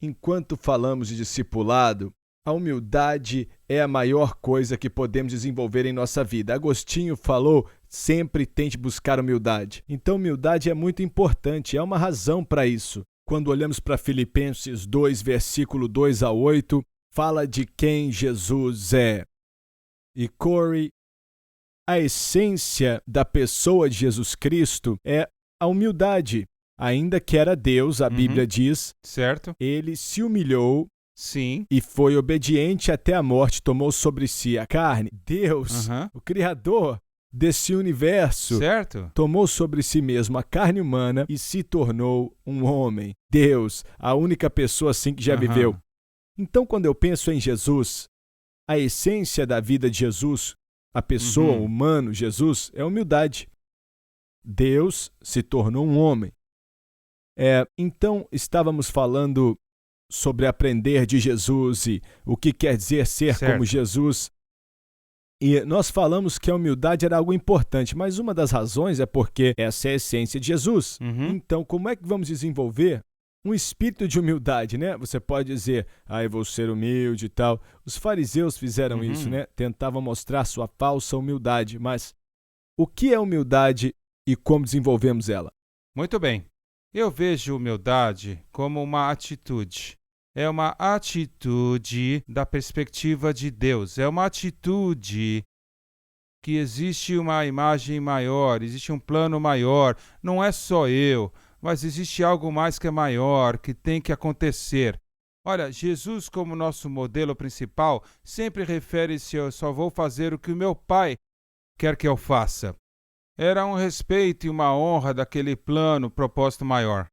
Enquanto falamos de discipulado, a humildade é a maior coisa que podemos desenvolver em nossa vida. Agostinho falou: sempre tente buscar humildade. Então, humildade é muito importante, é uma razão para isso. Quando olhamos para Filipenses 2, versículo 2 a 8, fala de quem Jesus é. E Corey, a essência da pessoa de Jesus Cristo é a humildade. Ainda que era Deus, a Bíblia diz, Certo? ele se humilhou Sim. e foi obediente até a morte, tomou sobre si a carne. Deus, Aham. o Criador desse universo, Certo? tomou sobre si mesmo a carne humana e se tornou um homem. Deus, a única pessoa assim que já Aham. viveu. Então, quando eu penso em Jesus, a essência da vida de Jesus, a pessoa, o humano, Jesus, é humildade. Deus se tornou um homem. Então, estávamos falando sobre aprender de Jesus e o que quer dizer ser Certo. como Jesus. E nós falamos que a humildade era algo importante, mas uma das razões é porque essa é a essência de Jesus. Então, como é que vamos desenvolver um espírito de humildade, né? Você pode dizer, eu vou ser humilde e tal. Os fariseus fizeram isso, né? Tentavam mostrar sua falsa humildade, mas o que é humildade e como desenvolvemos ela? Muito bem. Eu vejo humildade como uma atitude. É uma atitude da perspectiva de Deus. É uma atitude que existe uma imagem maior, existe um plano maior. Não é só eu, mas existe algo mais que é maior, que tem que acontecer. Olha, Jesus, como nosso modelo principal, sempre refere-se: eu só vou fazer o que o meu Pai quer que eu faça. Era um respeito e uma honra daquele plano, propósito maior.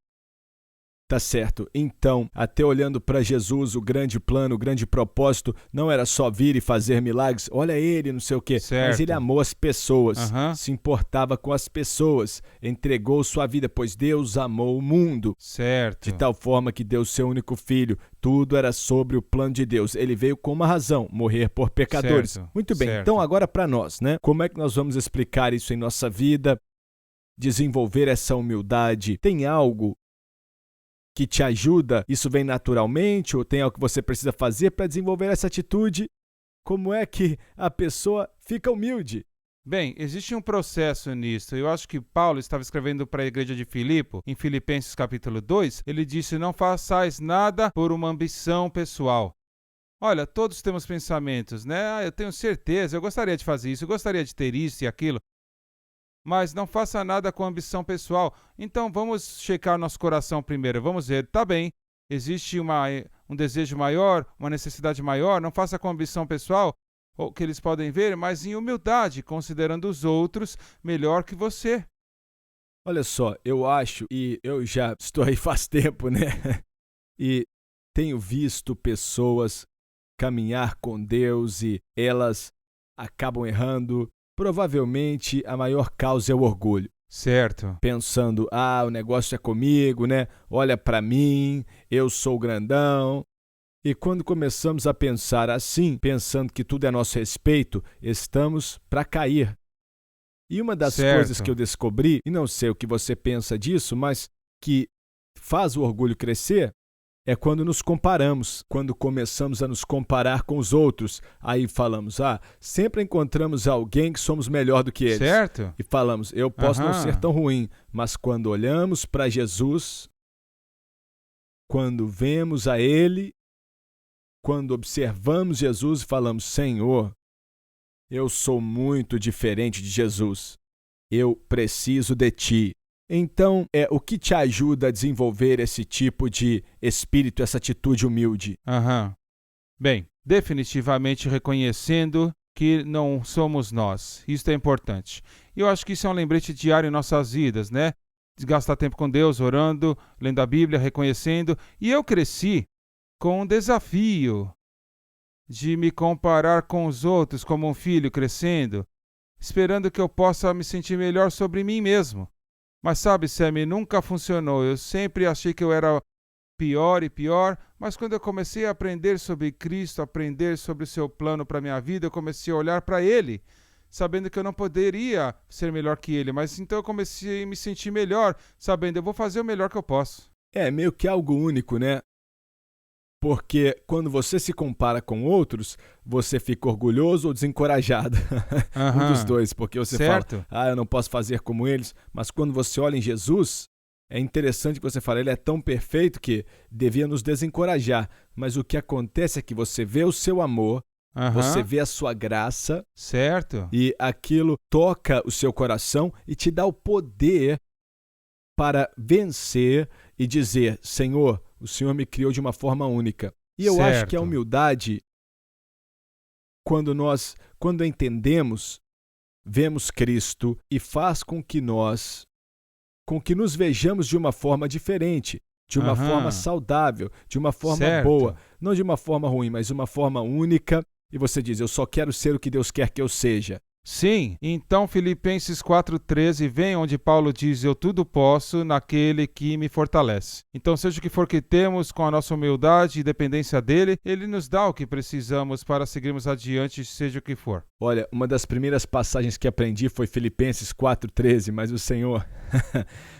Tá certo. Então, até olhando para Jesus, o grande plano, o grande propósito, não era só vir e fazer milagres. Olha ele, não sei o quê. Certo. Mas ele amou as pessoas, Aham. se importava com as pessoas, entregou sua vida, pois Deus amou o mundo. Certo. De tal forma que deu seu único filho. Tudo era sobre o plano de Deus. Ele veio com uma razão, morrer por pecadores. Certo. Muito bem. Certo. Então, agora para nós, né? Como é que nós vamos explicar isso em nossa vida? Desenvolver essa humildade. Tem algo que te ajuda? Isso vem naturalmente ou tem algo que você precisa fazer para desenvolver essa atitude? Como é que a pessoa fica humilde? Bem, existe um processo nisso. Eu acho que Paulo estava escrevendo para a igreja de Filipe, em Filipenses capítulo 2, ele disse: não façais nada por uma ambição pessoal. Olha, todos temos pensamentos, né? Eu tenho certeza, eu gostaria de fazer isso, eu gostaria de ter isso e aquilo. Mas não faça nada com ambição pessoal. Então vamos checar nosso coração primeiro. Vamos ver, tá bem, existe um desejo maior, uma necessidade maior, não faça com ambição pessoal, ou que eles podem ver, mas em humildade, considerando os outros melhor que você. Olha só, eu acho, e eu já estou aí faz tempo, né? E tenho visto pessoas caminhar com Deus e elas acabam errando. Provavelmente a maior causa é o orgulho. Certo. Pensando, o negócio é comigo, né? Olha pra mim, eu sou grandão. E quando começamos a pensar assim, pensando que tudo é a nosso respeito, estamos para cair. E uma das coisas que eu descobri, e não sei o que você pensa disso, mas que faz o orgulho crescer, é quando nos comparamos, quando começamos a nos comparar com os outros. Aí falamos, sempre encontramos alguém que somos melhor do que eles. Certo. E falamos, eu posso não Aham. ser tão ruim, mas quando olhamos para Jesus, quando vemos a Ele, quando observamos Jesus e falamos, Senhor, eu sou muito diferente de Jesus. Eu preciso de Ti. Então, o que te ajuda a desenvolver esse tipo de espírito, essa atitude humilde? Aham. Bem, definitivamente reconhecendo que não somos nós. Isso é importante. E eu acho que isso é um lembrete diário em nossas vidas, né? De gastar tempo com Deus, orando, lendo a Bíblia, reconhecendo. E eu cresci com um desafio de me comparar com os outros como um filho crescendo, esperando que eu possa me sentir melhor sobre mim mesmo. Mas sabe, Sammy, nunca funcionou. Eu sempre achei que eu era pior e pior, mas quando eu comecei a aprender sobre Cristo, aprender sobre o seu plano para a minha vida, eu comecei a olhar para Ele, sabendo que eu não poderia ser melhor que Ele, mas então eu comecei a me sentir melhor, sabendo eu vou fazer o melhor que eu posso. É meio que algo único, né? Porque quando você se compara com outros, você fica orgulhoso ou desencorajado. Um dos Aham. dois, porque você Certo? fala, eu não posso fazer como eles. Mas quando você olha em Jesus, é interessante que você fala, ele é tão perfeito que devia nos desencorajar. Mas o que acontece é que você vê o seu amor, você Aham. vê a sua graça, Certo? e aquilo toca o seu coração e te dá o poder para vencer e dizer, Senhor, o Senhor me criou de uma forma única. E eu acho que a Certo. humildade, quando entendemos, vemos Cristo e faz com que nos vejamos de uma forma diferente, de uma forma Aham. saudável, de uma forma boa, Certo. não de uma forma ruim, mas de uma forma única. E você diz, eu só quero ser o que Deus quer que eu seja. Sim, então Filipenses 4,13 vem onde Paulo diz: Eu tudo posso naquele que me fortalece. Então, seja o que for que temos, com a nossa humildade e dependência dele, ele nos dá o que precisamos para seguirmos adiante, seja o que for. Olha, uma das primeiras passagens que aprendi foi Filipenses 4,13, mas o Senhor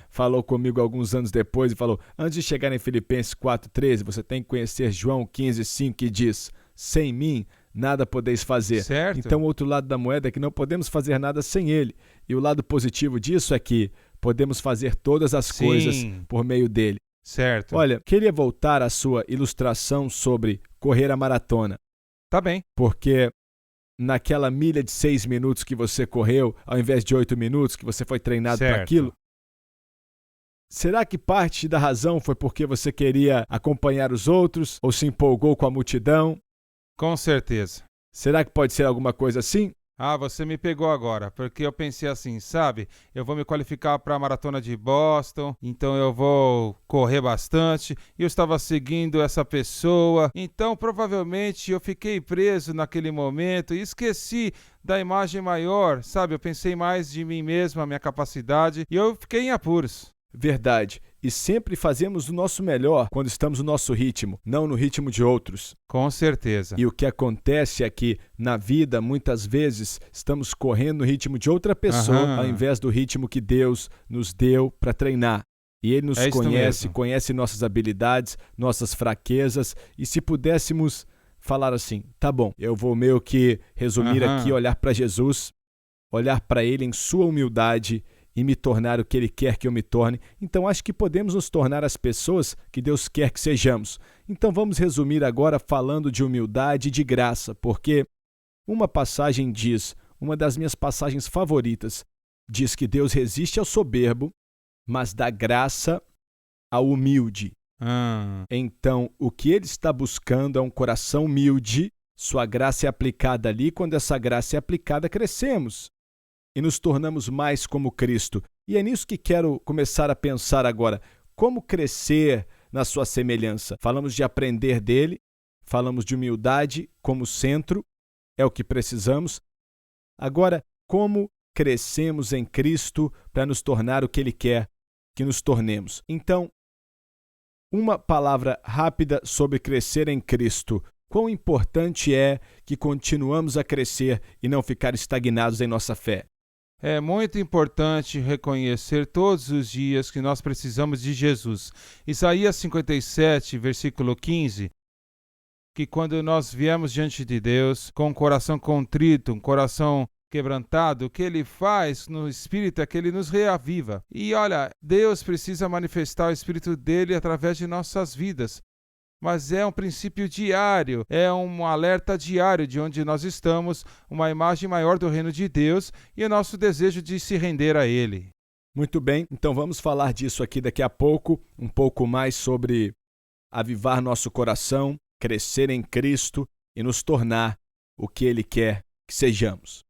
falou comigo alguns anos depois e falou, antes de chegar em Filipenses 4,13, você tem que conhecer João 15,5, que diz, sem mim nada podeis fazer. Certo? Então, o outro lado da moeda é que não podemos fazer nada sem ele. E o lado positivo disso é que podemos fazer todas as coisas Sim, por meio dele. certo. Olha, queria voltar à sua ilustração sobre correr a maratona, Tá bem. porque naquela milha de 6 minutos que você correu, ao invés de 8 minutos que você foi treinado para Certo. aquilo, será que parte da razão foi porque você queria acompanhar os outros ou se empolgou com a multidão? Com certeza. Será que pode ser alguma coisa assim? Ah, você me pegou agora, porque eu pensei assim, sabe? Eu vou me qualificar para a maratona de Boston, então eu vou correr bastante. E eu estava seguindo essa pessoa, então provavelmente eu fiquei preso naquele momento e esqueci da imagem maior, sabe? Eu pensei mais de mim mesmo, a minha capacidade, e eu fiquei em apuros. Verdade. E sempre fazemos o nosso melhor quando estamos no nosso ritmo, não no ritmo de outros. Com certeza. E o que acontece é que, na vida, muitas vezes, estamos correndo no ritmo de outra pessoa, Aham. ao invés do ritmo que Deus nos deu para treinar. E Ele nos É isso conhece, mesmo. conhece nossas habilidades, nossas fraquezas, e se pudéssemos falar assim, tá bom, eu vou meio que resumir aqui, Aham. olhar para Jesus, olhar para Ele em sua humildade e me tornar o que Ele quer que eu me torne. Então acho que podemos nos tornar as pessoas que Deus quer que sejamos. Então vamos resumir agora falando de humildade e de graça, porque uma passagem diz, uma das minhas passagens favoritas, diz que Deus resiste ao soberbo, mas dá graça ao humilde. Ah, Então, o que Ele está buscando é um coração humilde, sua graça é aplicada ali, quando essa graça é aplicada, crescemos e nos tornamos mais como Cristo. E é nisso que quero começar a pensar agora. Como crescer na sua semelhança? Falamos de aprender dele, falamos de humildade como centro, é o que precisamos. Agora, como crescemos em Cristo para nos tornar o que ele quer que nos tornemos? Então, uma palavra rápida sobre crescer em Cristo. Quão importante é que continuamos a crescer e não ficar estagnados em nossa fé? é muito importante reconhecer todos os dias que nós precisamos de Jesus. Isaías 57, versículo 15, que quando nós viemos diante de Deus com um coração contrito, um coração quebrantado, o que ele faz no Espírito é que ele nos reaviva. E olha, Deus precisa manifestar o Espírito dele através de nossas vidas. Mas é um princípio diário, é um alerta diário de onde nós estamos, uma imagem maior do reino de Deus e o nosso desejo de se render a Ele. Muito bem, então vamos falar disso aqui daqui a pouco, um pouco mais sobre avivar nosso coração, crescer em Cristo e nos tornar o que Ele quer que sejamos.